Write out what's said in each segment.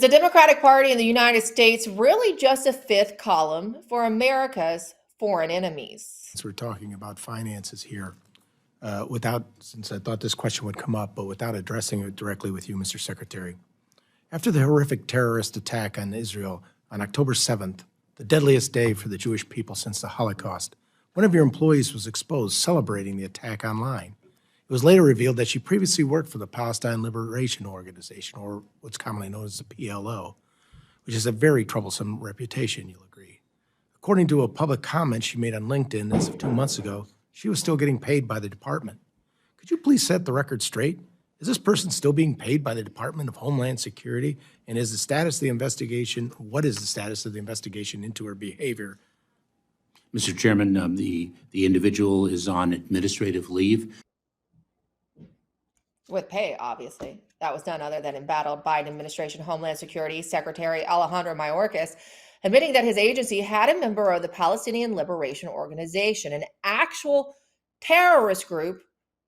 Is the Democratic Party in the United States really just a fifth column for America's foreign enemies? We're talking about finances here, since I thought this question would come up, but without addressing it directly with you, Mr. Secretary. After the horrific terrorist attack on Israel on October 7th, the deadliest day for the Jewish people since the Holocaust, one of your employees was exposed celebrating the attack online. It was later revealed that she previously worked for the Palestine Liberation Organization, or what's commonly known as the PLO, which is a very troublesome reputation, you'll agree. According to a public comment she made on LinkedIn as of 2 months ago, she was still getting paid by the department. Could you please set the record straight? Is this person still being paid by the Department of Homeland Security? And is the status of the investigation, what is the status of the investigation into her behavior? Mr. Chairman, the individual is on administrative leave. With pay, obviously. That was none other than embattled Biden administration Homeland Security Secretary Alejandro Mayorkas, admitting that his agency had a member of the Palestinian Liberation Organization, an actual terrorist group,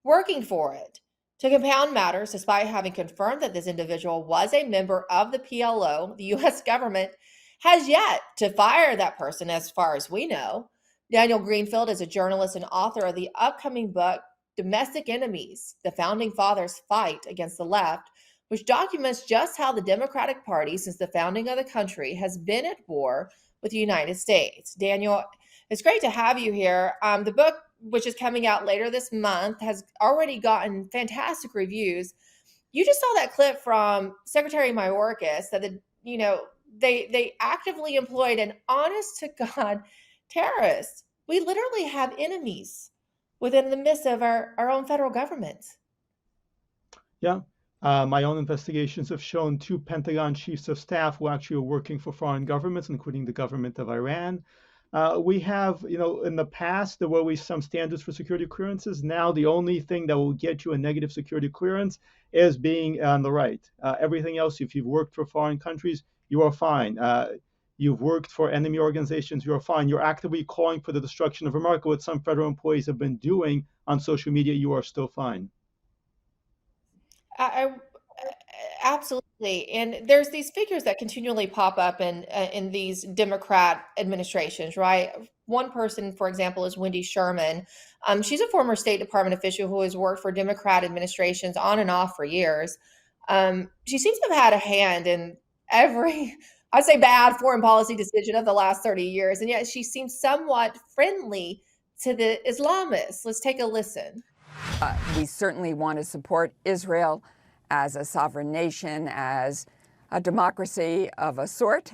working for it. To compound matters, despite having confirmed that this individual was a member of the PLO, the U.S. government has yet to fire that person as far as we know. Daniel Greenfield is a journalist and author of the upcoming book, Domestic Enemies, the Founding Fathers' Fight Against the Left, which documents just how the Democratic Party, since the founding of the country, has been at war with the United States. Daniel, it's great to have you here. The book, which is coming out later this month, has already gotten fantastic reviews. You just saw that clip from Secretary Mayorkas that they actively employed an honest-to-God terrorist. We literally have enemies within the midst of our own federal government. Yeah. My own investigations have shown 2 Pentagon chiefs of staff who actually are working for foreign governments, including the government of Iran. We have, in the past, there were always some standards for security clearances. Now, the only thing that will get you a negative security clearance is being on the right. Everything else, if you've worked for foreign countries, you are fine. You've worked for enemy organizations, you're fine. You're actively calling for the destruction of America, what some federal employees have been doing on social media, you are still fine. Absolutely. And there's these figures that continually pop up in these Democrat administrations, right? One person, for example, is Wendy Sherman. She's a former State Department official who has worked for Democrat administrations on and off for years. She seems to have had a hand in every, I'd say, bad foreign policy decision of the last 30 years. And yet she seems somewhat friendly to the Islamists. Let's take a listen. We certainly want to support Israel as a sovereign nation, as a democracy of a sort.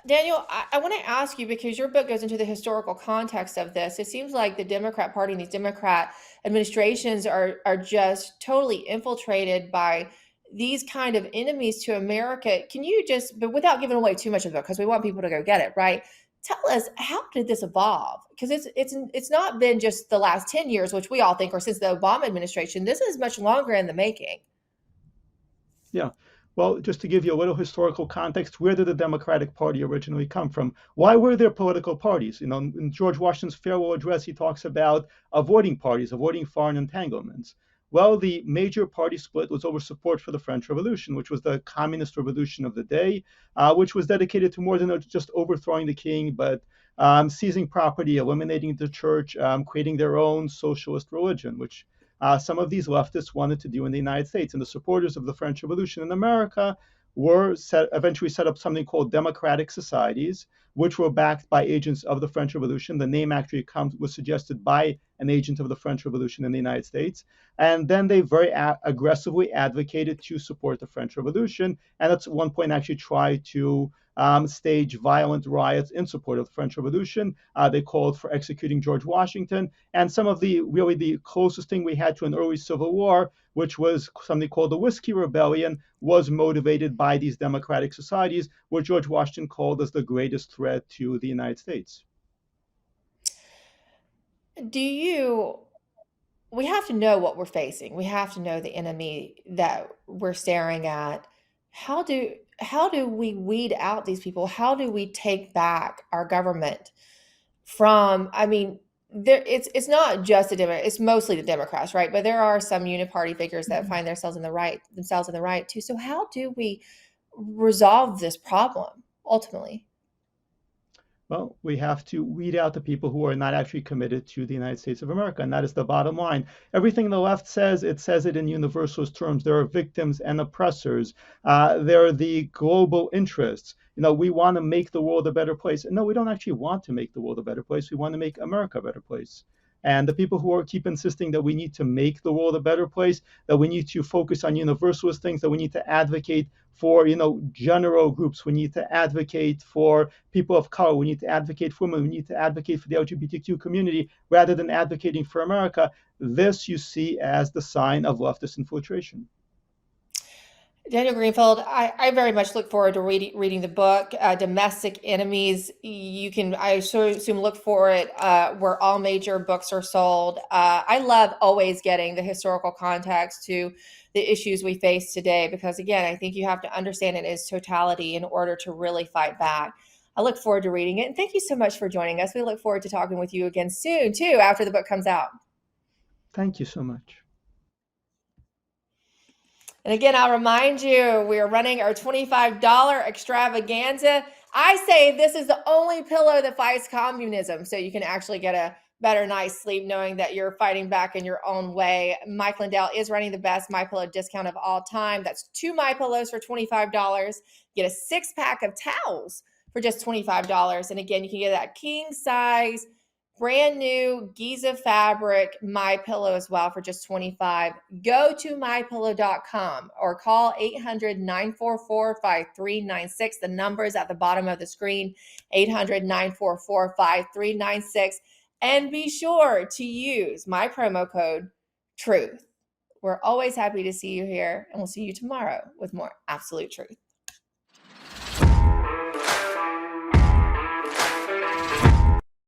Daniel, I want to ask you, because your book goes into the historical context of this. It seems like the Democrat Party and these Democrat administrations are just totally infiltrated by these kind of enemies to America. Can you just, but without giving away too much of it, because we want people to go get it, right? Tell us, how did this evolve? Because it's not been just the last 10 years, which we all think, or since the Obama administration. This is much longer in the making. Yeah. Well, just to give you a little historical context, where did the Democratic Party originally come from? Why were there political parties? In George Washington's farewell address, he talks about avoiding parties, avoiding foreign entanglements. Well, the major party split was over support for the French Revolution, which was the communist revolution of the day, which was dedicated to more than just overthrowing the king, but seizing property, eliminating the church, creating their own socialist religion, which some of these leftists wanted to do in the United States. And the supporters of the French Revolution in America eventually set up something called democratic societies, which were backed by agents of the French Revolution. The name actually was suggested by an agent of the French Revolution in the United States. And then they very aggressively advocated to support the French Revolution. And at one point actually tried to stage violent riots in support of the French Revolution. They called for executing George Washington. And some of the closest thing we had to an early civil war, which was something called the Whiskey Rebellion, was motivated by these democratic societies, which George Washington called as the greatest threat to the United States. We have to know what we're facing. We have to know the enemy that we're staring at. How do we weed out these people? How do we take back our government from, it's not just it's mostly the Democrats, right? But there are some uniparty figures that find themselves in the right too. So how do we resolve this problem ultimately? Well, we have to weed out the people who are not actually committed to the United States of America, and that is the bottom line. Everything the left says, it says it in universalist terms. There are victims and oppressors. There are the global interests. We want to make the world a better place. No, we don't actually want to make the world a better place. We want to make America a better place. And the people who keep insisting that we need to make the world a better place, that we need to focus on universalist things, that we need to advocate for, general groups, we need to advocate for people of color, we need to advocate for women, we need to advocate for the LGBTQ community, rather than advocating for America. This you see as the sign of leftist infiltration. Daniel Greenfield, I very much look forward to reading the book, Domestic Enemies. You can, I assume, look for it where all major books are sold. I love always getting the historical context to the issues we face today, because again, I think you have to understand it in its totality in order to really fight back. I look forward to reading it. And thank you so much for joining us. We look forward to talking with you again soon, too, after the book comes out. Thank you so much. And again, I'll remind you, we are running our $25 extravaganza. I say this is the only pillow that fights communism, so you can actually get a better night's sleep knowing that you're fighting back in your own way. Mike Lindell is running the best MyPillow discount of all time. That's 2 MyPillows for $25. Get a 6-pack of towels for just $25. And again, you can get that king size, brand new Giza fabric MyPillow as well for just $25. Go to mypillow.com or call 800-944-5396. The number is at the bottom of the screen, 800-944-5396. And be sure to use my promo code TRUTH. We're always happy to see you here, and we'll see you tomorrow with more absolute truth.